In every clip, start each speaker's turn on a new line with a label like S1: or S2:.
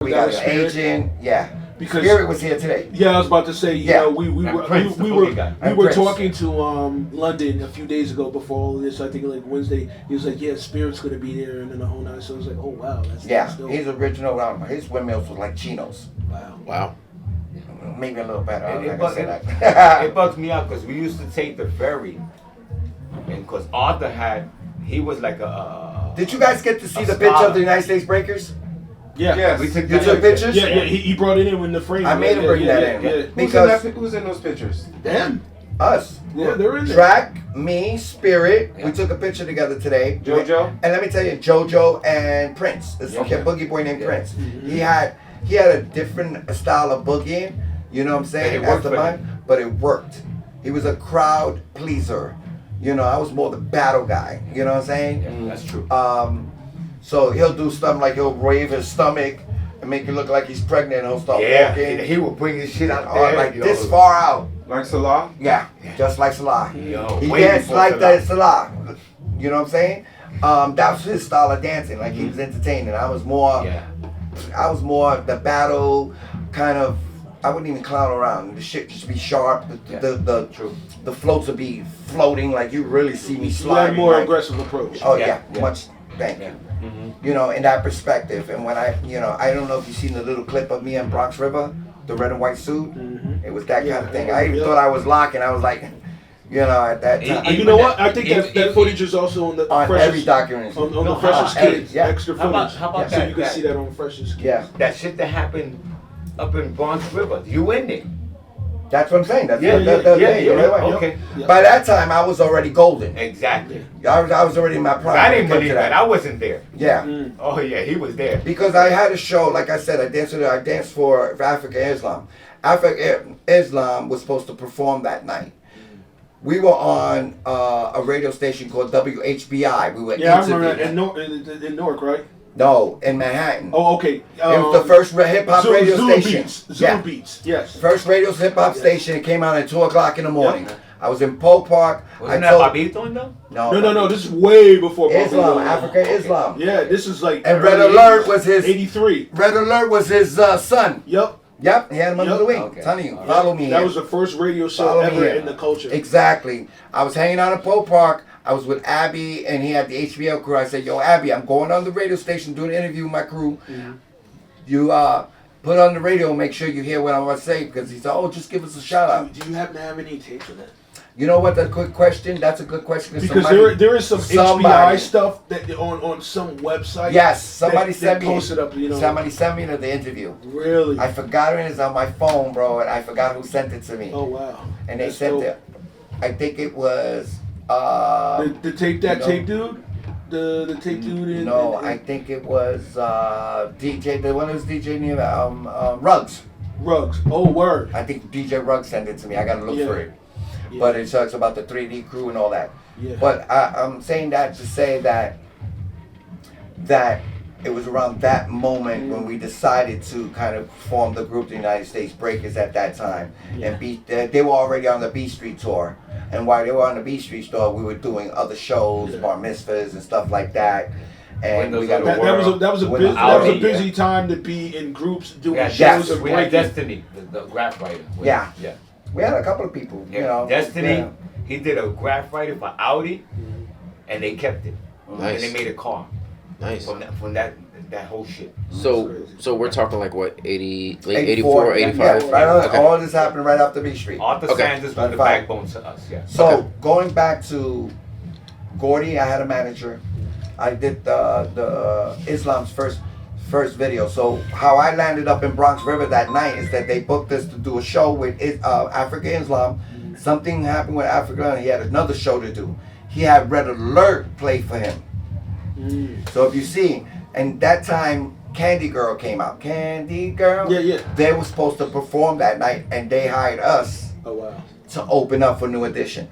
S1: We got an agent. Yeah. Because Spirit was here today.
S2: Yeah, I was about to say. You know, we were talking to London a few days ago before all of this. I think like Wednesday. He was like, "Yeah, Spirit's gonna be there," and then the whole night. So I was like, "Oh wow, that's dope."
S1: He's original. His windmills was like chinos.
S3: Wow.
S1: Maybe a little better.
S4: It bugs me out because we used to take the ferry, and because Arthur he was like a.
S1: Did you guys get to see the picture of the United States Breakers?
S2: Yeah.
S4: Yes. We took
S1: you took pictures?
S2: Yeah. He brought it in with the frame.
S1: I made him bring that in.
S5: Yeah.
S1: Because
S5: who's in those pictures?
S2: Them.
S1: Us.
S2: Yeah, they're in there.
S1: Trac, me, Spirit. We took a picture together today.
S5: JoJo.
S1: And let me tell you, JoJo and Prince. This a boogie boy named Prince. Mm-hmm. He had a different style of boogieing. You know what I'm saying? After mine, but it worked. He was a crowd pleaser. You know, I was more the battle guy. You know what I'm saying?
S4: Yeah, that's true.
S1: So he'll do stuff like he'll wave his stomach and make it look like he's pregnant and he'll start walking.
S4: He will bring his shit out there.
S1: Like this far out.
S5: Like Salah?
S1: Yeah, just like Salah.
S4: Yo,
S1: he danced like that Salah. You know what I'm saying? That was his style of dancing. Like he was entertaining. I was more the battle kind of. I wouldn't even clown around. The shit just be sharp. The floats would be floating like you really see me sliding.
S2: You had a more aggressive approach.
S1: Oh yeah. Much. Thank you. Mm-hmm. You know, in that perspective, and when I don't know if you've seen the little clip of me in Bronx River, the red and white suit. Mm-hmm. It was that kind of thing. I even thought I was locking. I was like, at that time.
S2: You know what? I think that footage is also on the
S1: every document.
S2: On the Freshest Kids.
S1: Yeah.
S2: Extra footage.
S4: How about
S2: so you can see that on Freshest Kids.
S1: Yeah.
S4: That shit that happened up in Bronx River. You in there?
S1: That's what I'm saying. That's
S4: okay.
S1: By that time, I was already golden.
S4: Exactly.
S1: I was already in my prime.
S4: I didn't believe that. I wasn't there.
S1: Yeah.
S4: Oh yeah, he was there.
S1: Because I had a show, like I said, I danced for Africa Islam. Africa Islam was supposed to perform that night. We were on a radio station called WHBI. We were
S2: I remember that in Newark, right?
S1: No, in Manhattan.
S2: Oh, okay.
S1: It was the first hip hop radio station.
S2: Zulu Beats, yes.
S1: First radio hip hop station. It came out at 2:00 in the morning. Yep. I was in Polk Park.
S4: Wasn't that Babito though?
S1: No.
S2: This is way before
S1: Islam, Africa Islam.
S2: Yeah, this is like.
S1: And Red Alert was his
S2: 83.
S1: Red Alert was his son.
S2: Yep.
S1: Yep, he had him under the wing. Okay. Telling you, follow me.
S2: That was the first radio show ever in the culture.
S1: Exactly. I was hanging out at Polk Park. I was with Abby, and he had the HBO crew. I said, "Yo, Abby, I'm going on the radio station doing an interview with my crew. Mm-hmm. You put on the radio and make sure you hear what I'm going to say." Because he said, "Oh, just give us a shout out."
S2: Do you happen to have any tapes of that?
S1: You know what? That's a good question. That's a good question.
S2: Because there is some HBI stuff that on some website.
S1: Yes, somebody sent me.
S2: Posted up,
S1: Somebody sent me to the interview.
S2: Really?
S1: I forgot it is on my phone, bro, and I forgot who sent it to me.
S2: Oh wow!
S1: And they sent it. I think it was.
S2: The tape dude. The tape dude.
S1: No, I think it was DJ. The one who was DJ near Ruggs.
S2: Ruggs. Oh word.
S1: I think DJ Ruggs sent it to me. I gotta look for it.
S2: Yeah.
S1: But it talks about the 3D crew and all that.
S2: Yeah.
S1: But I'm saying that to say that it was around that moment when we decided to kind of form the group, the United States Breakers, at that time. Yeah. And they were already on the B Street tour. And while they were on the B Street tour, we were doing other shows, bar mitzvahs and stuff like that. And we got
S2: that was a busy time to be in groups doing shows of
S4: we had Destiny, the graph writer.
S1: Yeah. We had a couple of people,
S4: Destiny, he did a graph writer for Audi, and they kept it. Nice. And they made a car.
S3: Nice.
S4: From that whole shit.
S3: So we're talking like what, 80, late 84, 85?
S1: Yeah, right on. Okay. All this happened right after B Street.
S4: Arthur Sanders was the backbone to us, yeah.
S1: So going back to Gordy, I had a manager. I did the Islam's first video. So how I landed up in Bronx River that night is that they booked us to do a show with Africa Islam. Something happened with Africa and he had another show to do. He had Red Alert play for him. So if you see, and that time Candy Girl came out. Candy Girl?
S2: Yeah.
S1: They were supposed to perform that night and they hired us to open up for New Edition.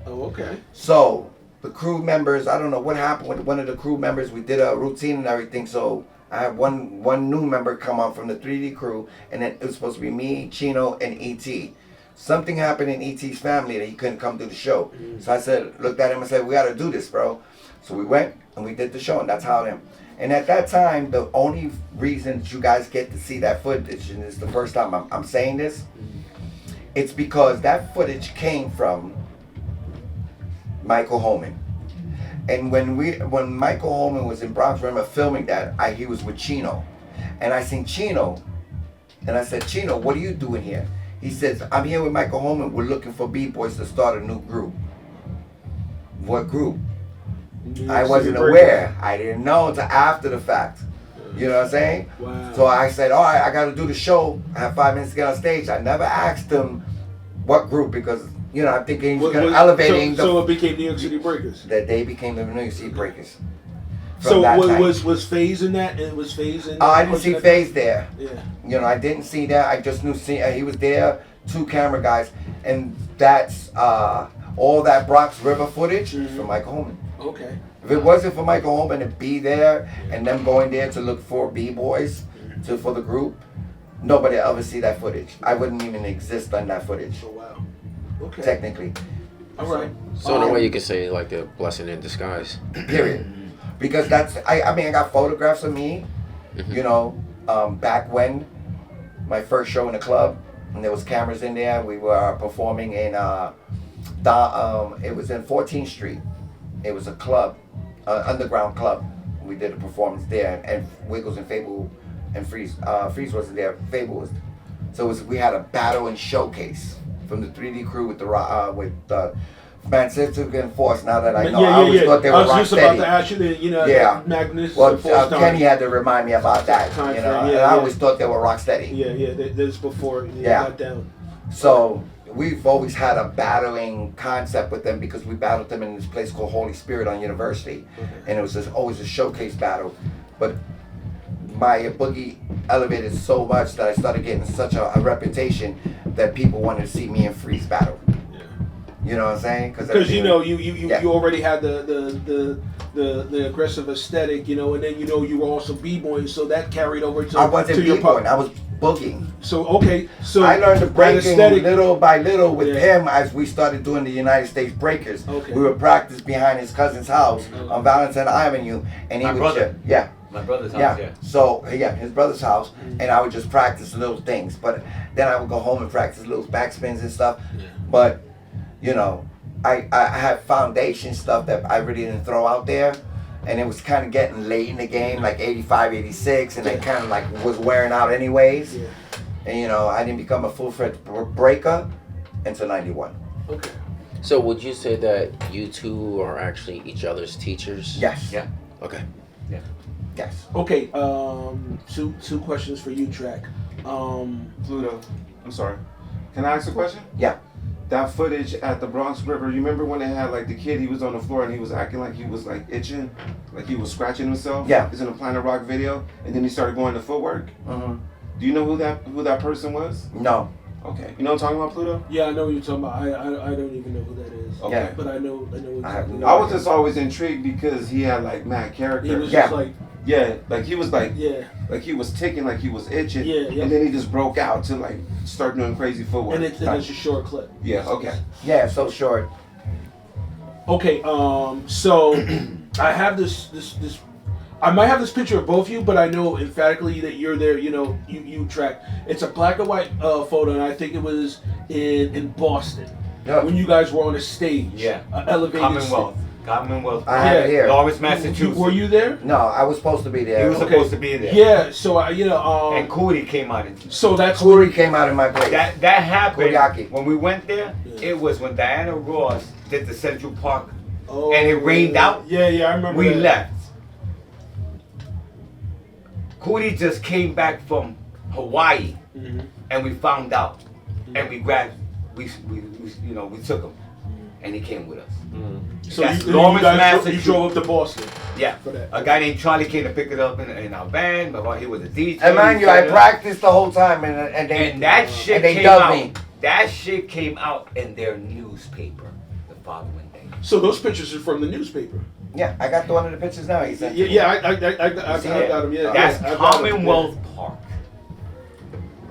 S2: Oh, okay.
S1: So the crew members, I don't know what happened with one of the crew members. We did a routine and everything. So I had one new member come on from the 3D crew, and then it was supposed to be me, Chino, and E.T. Something happened in E.T.'s family that he couldn't come to the show. So I looked at him and said, "We got to do this, bro." So we went and we did the show, and that's how them. And at that time, the only reason that you guys get to see that footage, and it's the first time I'm saying this, it's because that footage came from Michael Holman. And when Michael Holman was in Bronx, remember filming that, he was with Chino. And I seen Chino, and I said, Chino, what are you doing here? He says, I'm here with Michael Holman. We're looking for B-boys to start a new group. What group? I wasn't aware. I didn't know until after the fact. You know what I'm saying?
S2: Wow.
S1: So I said, all right, I got to do the show. I have 5 minutes to get on stage. I never asked him what group because, you know, I'm thinking he's elevating.
S2: So it became New York City Breakers.
S1: That they became the New York City Breakers.
S2: So was FaZe in that? It was FaZe in that?
S1: I didn't see FaZe there.
S2: Yeah.
S1: You know, I didn't see that. I just knew he was there, 2 camera guys, and that's all that Bronx River footage is from Michael Holman.
S2: Okay.
S1: If it wasn't for Michael Holman to be there and them going there to look for B-boys for the group, nobody ever see that footage. I wouldn't even exist on that footage.
S2: Oh wow. Okay.
S1: Technically.
S2: All right.
S3: So in a way you could say like a blessing in disguise.
S1: Period. Because that's I mean I got photographs of me, you know, back when my first show in the club, and there was cameras in there. We were performing in it was in 14th Street. It was a club, underground club. We did a performance there, and Wiggles and Fable and Freeze. Freeze wasn't there. Fable was. So we had a battle and showcase from the 3D crew with Man Sister and Force. Now that I know, I always thought they were Rocksteady. I was just about to ask you, you know, Magnus. Well, Kenny had to remind me about that. You know, and I always thought they were Rocksteady.
S2: Yeah. This before you got down.
S1: So we've always had a battling concept with them because we battled them in this place called Holy Spirit on University, and it was always a showcase battle. But my boogie elevated so much that I started getting such a reputation that people wanted to see me and Freeze battle. You know what I'm saying?
S2: Because you know you already had the aggressive aesthetic, you know, and then you know you were also b-boying, so that carried over to.
S1: I wasn't b-boying. I was boogieing.
S2: So so
S1: I learned the breaking little by little with him as we started doing the United States Breakers.
S2: Okay.
S1: We would practice behind his cousin's house on Valentine Avenue, and he would
S4: my brother's house, yeah.
S1: So his brother's house, and I would just practice little things. But then I would go home and practice little backspins and stuff.
S2: Yeah.
S1: But you know, I had foundation stuff that I really didn't throw out there, and it was kind of getting late in the game, like 85, 86, and it kind of like was wearing out anyways.
S2: Yeah.
S1: And you know, I didn't become a full-fledged breaker until 91.
S2: Okay.
S3: So would you say that you two are actually each other's teachers?
S1: Yes.
S4: Yeah.
S3: Okay.
S4: Yeah.
S1: Yes.
S2: Okay. Two questions for you, Trac.
S5: Pluto, I'm sorry. Can I ask a question?
S1: Yeah.
S5: That footage at the Bronx River, you remember when they had like the kid, he was on the floor and he was acting like he was like itching, like he was scratching himself?
S1: Yeah.
S5: It's in a Planet Rock video, and then he started going to footwork.
S1: Mm-hmm.
S5: Do you know who that person was?
S1: No.
S5: Okay. You know what I'm talking about, Pluto?
S2: Yeah, I know what you're talking about. I don't even know who that is.
S5: Okay.
S1: Yeah.
S2: But I know exactly.
S1: no
S5: I was just always intrigued because he had like mad character.
S2: He was just like
S5: like he was like like he was ticking, like he was itching.
S2: Yeah.
S5: And then he just broke out to like start doing crazy footwork.
S2: And it's a short clip.
S5: Yeah. Okay.
S1: Yeah, so short.
S2: Okay. So I have this. I might have this picture of both of you, but I know emphatically that you're there. You know, you Trac. It's a black and white photo, and I think it was in Boston when you guys were on a stage.
S4: Yeah.
S2: Elevated
S4: Commonwealth.
S1: I have it here.
S4: Lawrence, Massachusetts.
S2: Were you there?
S1: No, I was supposed to be there.
S4: He was supposed to be there.
S2: Yeah. So
S4: and Cootie came out.
S2: So that's
S1: Corey came out in my place.
S4: That happened
S1: Kuriaki.
S4: when we went there.
S2: Yeah.
S4: It was when Diana Ross did the Central Park,
S2: Oh,
S4: and it rained out.
S2: Yeah, I remember.
S4: We
S2: that.
S4: left. Cootie just came back from Hawaii, and we found out, and we grabbed, we took him, and he came with us.
S2: So
S4: That's
S2: you
S4: Lawrence,
S2: guys
S4: Massachusetts.
S2: drove up to Boston.
S4: Yeah,
S2: for that.
S4: a guy named Charlie came to pick it up in our van. But he was a DJ.
S1: And mind you, I practiced the whole time, and
S4: that shit
S1: they
S4: came
S1: dubbed
S4: out.
S1: me.
S4: That shit came out in their newspaper the following day.
S2: So those pictures are from the newspaper.
S1: Yeah, I got one of the pictures now. He said.
S2: I got them. Yeah,
S4: That's
S2: I
S4: Commonwealth Park.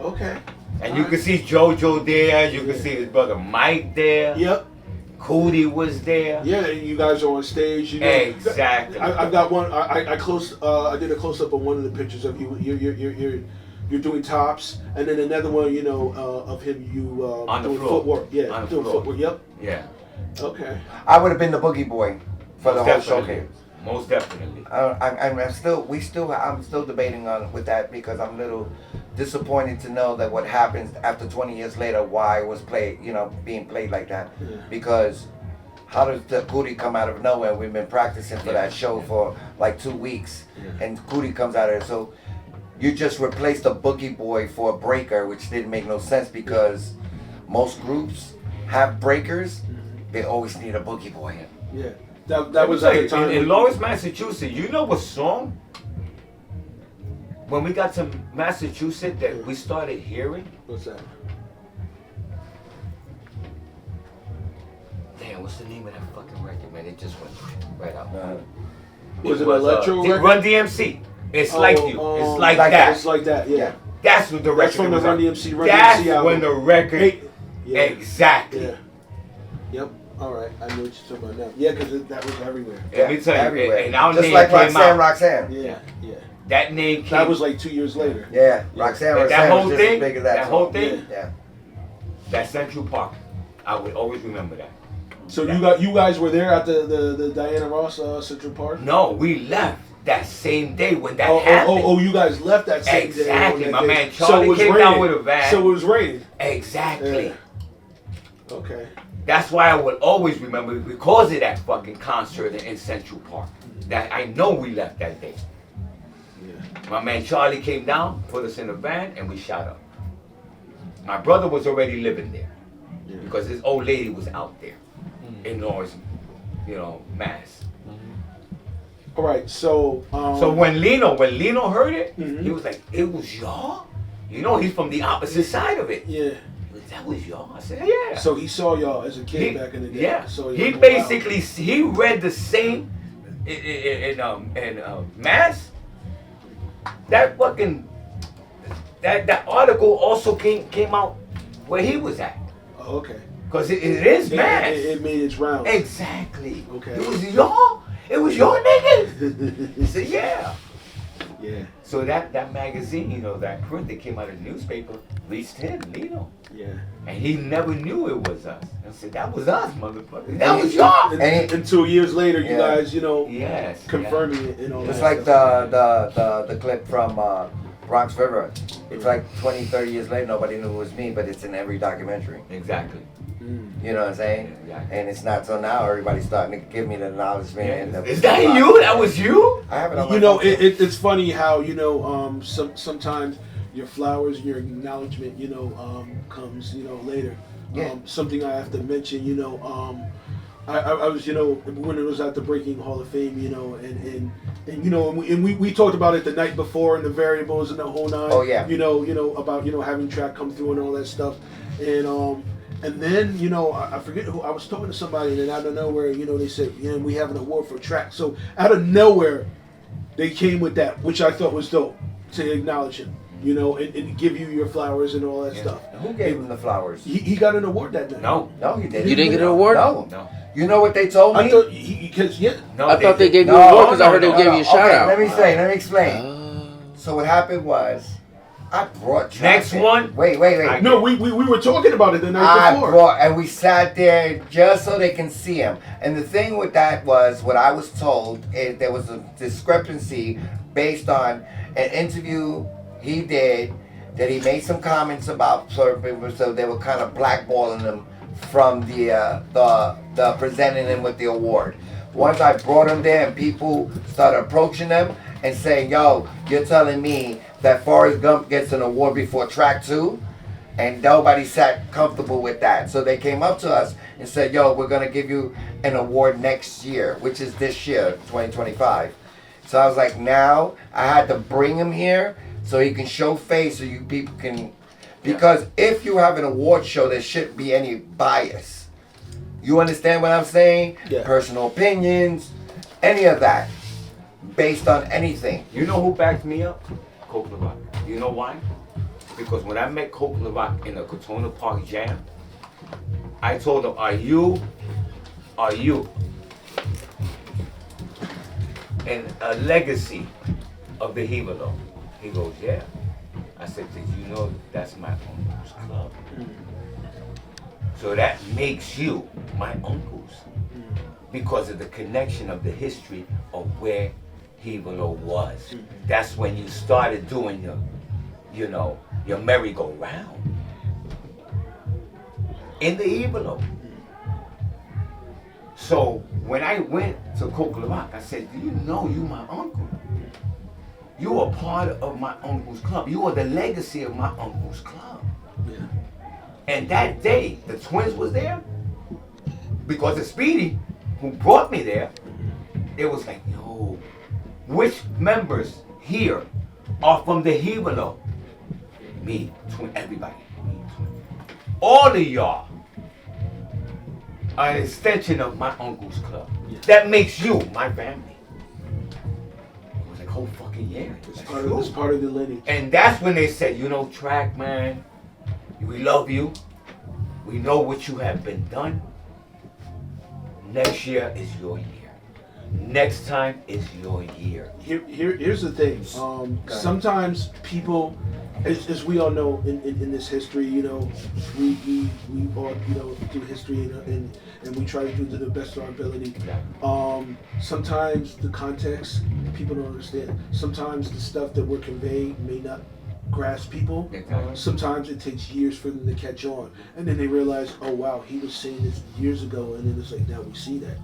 S2: Okay.
S4: And you can see JoJo there. You can see his brother Mike there.
S2: Yep.
S4: Cootie was there.
S2: Yeah, and you guys are on stage. You know,
S4: Exactly.
S2: I've got one. I did a close up of one of the pictures of you. You're doing tops, and then another one, you know, of him. You
S4: On the
S2: doing
S4: floor.
S2: footwork. Yeah,
S4: On the
S2: doing
S4: floor.
S2: footwork. Yep.
S4: Yeah.
S2: Okay.
S1: I would have been the boogie boy for the whole
S4: Definitely.
S1: showcase.
S4: Most definitely.
S1: I'm still debating on with that because I'm a little disappointed to know that what happens after 20 years later, why it was being played like that.
S2: Yeah.
S1: Because how does the Cootie come out of nowhere? We've been practicing for that show for like 2 weeks, and Cootie comes out of it. So you just replaced a boogie boy for a breaker, which didn't make no sense because most groups have breakers. They always need a boogie boy.
S2: Yeah. That was at the time.
S4: In Lawrence, Massachusetts, you know what song? When we got to Massachusetts that we started hearing?
S2: What's that?
S4: Damn, what's the name of that fucking record, man? It just went right out.
S2: Was it electro record?
S4: Run DMC. It's like you. It's like
S1: Like
S4: that.
S2: It's like that. Yeah.
S4: That's what the record
S2: That's from the
S4: was
S2: Run
S4: on.
S2: DMC. Run
S4: That's
S2: DMC album.
S4: when the record.
S2: Yeah.
S4: Exactly.
S2: Yeah. Yep. All right. I know what you're talking about now. Yeah, because that was everywhere.
S4: Let me tell you,
S1: everywhere.
S4: and our
S1: Just
S4: name
S1: like
S4: came out.
S1: Roxanne.
S2: Yeah. Yeah.
S4: That name came.
S2: That was like 2 years later.
S1: Yeah, Roxanne.
S4: That
S1: Roxanne
S4: whole
S1: was just as
S4: thing.
S1: big as
S4: That whole
S1: song.
S4: thing.
S1: Yeah.
S4: That Central Park. I would always remember that.
S2: So you guys were there at the Diana Ross Central Park?
S4: No, we left that same day when that happened.
S2: Oh, you guys left that same
S4: Exactly.
S2: day. on
S4: My
S2: that
S4: man
S2: day.
S4: Charlie
S2: it was
S4: came
S2: raining.
S4: down with a van.
S2: So it was raining.
S4: Exactly.
S2: Yeah. Okay.
S4: That's why I will always remember it because of that fucking concert in Central Park. That I know we left that day.
S2: Yeah.
S4: My man Charlie came down, put us in a van, and we shot up. My brother was already living there
S2: Yeah.
S4: because his old lady was out there in Lawrence, Mass.
S2: All right. So.
S4: So when Lino heard it,
S2: Mhm.
S4: he was like, "It was y'all." He's from the opposite side of it.
S2: Yeah.
S4: That was y'all. I said, "Yeah."
S2: So he saw y'all as a kid back in the day.
S4: Yeah.
S2: So
S4: He basically he read the same in Mass. That fucking that article also came out where he was at.
S2: Oh, okay.
S4: Because it is Mass.
S2: It made its rounds.
S4: Exactly.
S2: Okay.
S4: It was y'all. It was your niggas. He said, "Yeah."
S2: Yeah.
S4: So that magazine, that print that came out of the newspaper, reached him, Lino.
S2: Yeah.
S4: And he never knew it was us. I said, "That was us, motherfucker. That was y'all."
S2: And 2 years later, you
S1: Yeah.
S2: guys,
S4: Yes.
S2: confirming it and all
S1: Just
S2: that
S1: like
S2: stuff.
S1: the clip from Bronx River. It's like 20, 30 years later, nobody knew it was me, but it's in every documentary.
S4: Exactly.
S1: You know what I'm saying?
S4: Yeah.
S1: And it's not till now everybody's starting to give me the acknowledgement. and the,
S4: Is that you? That was you?
S1: I have it on my
S2: You know,
S1: phone.
S2: it's funny how sometimes your flowers and your acknowledgement, comes later.
S1: Yeah.
S2: Something I have to mention, I was when it was at the Breaking Hall of Fame, and we talked about it the night before and the variables and the whole nine.
S1: Oh, yeah.
S2: About having Trac come through and all that stuff, and then I forget who I was talking to somebody, and then out of nowhere, they said, we have an award for Trac. So out of nowhere, they came with that, which I thought was dope to acknowledge him, and give you your flowers and all that stuff.
S1: Who gave him the flowers?
S2: He got an award that night.
S4: No.
S1: No, he didn't.
S3: You didn't get an award?
S1: No.
S4: No.
S1: You know what they told me?
S2: I thought because
S4: No.
S3: I thought they gave you
S1: No,
S3: an award because I
S1: no,
S3: heard
S1: no,
S3: they gave
S1: no.
S3: you a shout
S1: Okay,
S3: out.
S1: Let me explain. So what happened was, I brought Trac
S4: Next
S1: in.
S4: one.
S1: Wait.
S2: no, we were talking about it the night before.
S1: And we sat there just so they can see him. And the thing with that was, what I was told is there was a discrepancy based on an interview he did, that he made some comments about slurping, so they were kind of blackballing him from the presenting him with the award. Once I brought him there and people started approaching them and saying, "Yo, you're telling me that Forrest Gump gets an award before Trac2?" And nobody sat comfortable with that. So they came up to us and said, "Yo, we're going to give you an award next year," which is this year, 2025. So I was like, now I had to bring him here so he can show face, so you people can, because if you have an award show, there shouldn't be any bias. You understand what I'm saying?
S2: Yeah.
S1: Personal opinions, any of that, based on anything.
S4: You know who backed me up? Coke Levac. You know why? Because when I met Coke Levac in the Katona Park Jam, I told him, "Are you are you in a legacy of the Hevelo? He goes, yeah. I said, did you know that's my uncle's club? So that makes you my uncle's because of the connection of the history of where Hevelo was. That's when you started doing your merry-go-round in the Hevelo. So when I went to Coquilamac, I said, do you know you my uncle? You are part of my uncle's club. You are the legacy of my uncle's club.
S2: Yeah.
S4: And that day, the twins was there because of Speedy, who brought me there. It was like, yo, which members here are from the Hevelo? Me, twin, everybody. Me, twin. All of y'all are an extension of my uncle's club.
S2: Yeah.
S4: That makes you my family. It was like, whole fucking yeah.
S2: It's part of the lineage.
S4: And that's when they said, you know, Trac, man, we love you. We know what you have been done. Next year is your year. Next time is your year.
S2: Here's the thing. Sometimes people, as we all know in this history, we all do history and we try to do to the best of our ability. Sometimes the context people don't understand. Sometimes the stuff that we're conveying may not grasp people.
S4: Exactly.
S2: Sometimes it takes years for them to catch on, and then they realize, oh wow, he was saying this years ago, and then it's like now we see that.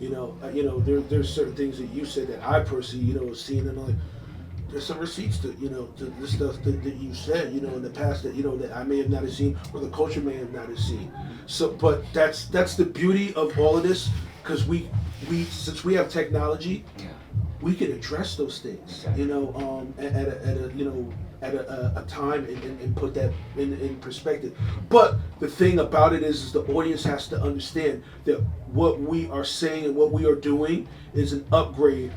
S2: There's certain things that you said that I personally, seen, and I'm like, there's some receipts to the stuff that you said, in the past that that I may have not have seen, or the culture may have not have seen. So, but that's the beauty of all of this, because we since we have technology, we can address those things, at a time and put that in perspective. But the thing about it is the audience has to understand that what we are saying and what we are doing is an upgrade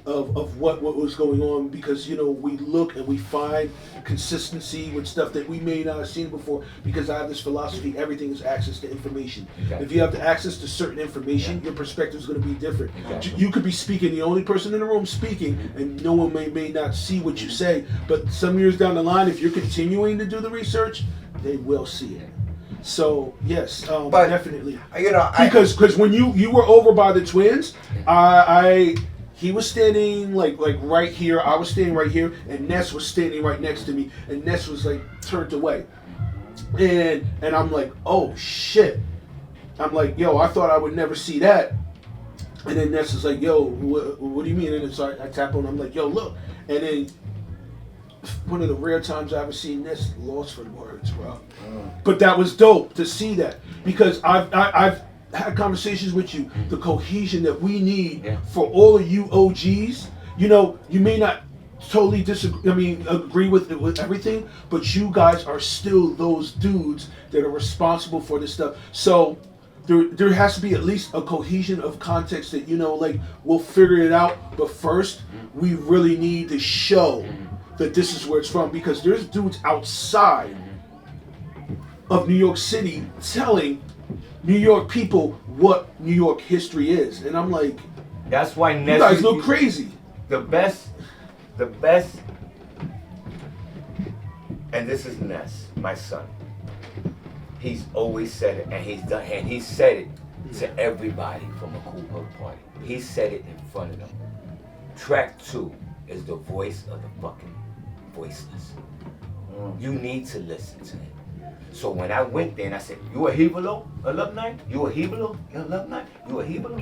S2: of what was going on, because we look and we find consistency with stuff that we may not have seen before, because I have this philosophy: everything is access to information.
S4: Exactly.
S2: If you have the access to certain information, your perspective is going to be different.
S4: Exactly.
S2: You could be speaking, the only person in the room speaking, and no one may not see what you say, but some years down the line, if you're continuing to do the research, they will see it. So yes,
S1: But,
S2: definitely.
S1: Because
S2: when you were over by the twins, he was standing like right here. I was standing right here, and Ness was standing right next to me, and Ness was like turned away, and I'm like, oh shit. I'm like, yo, I thought I would never see that. And then Ness is like, yo, what do you mean? And then so I tap on him, I'm like, yo, look. And then one of the rare times I ever seen Ness lost for words, bro. But that was dope to see that, because I've had conversations with you, the cohesion that we need for all of you OGs. You may not totally agree with everything, but you guys are still those dudes that are responsible for this stuff. So there has to be at least a cohesion of context that we'll figure it out. But first, we really need to show that this is where it's from, because there's dudes outside of New York City telling New York people what New York history is, and I'm like,
S4: that's why
S2: you guys look crazy.
S4: The best, and this is Ness, my son. He's always said it, and he said it to everybody from a Cool Hood party. He said it in front of them. Trac2 is the voice of the fucking voiceless. You need to listen to it. So when I went there and I said, you a Hevelo alumni? You a Hevelo alumni? You a Hevelo?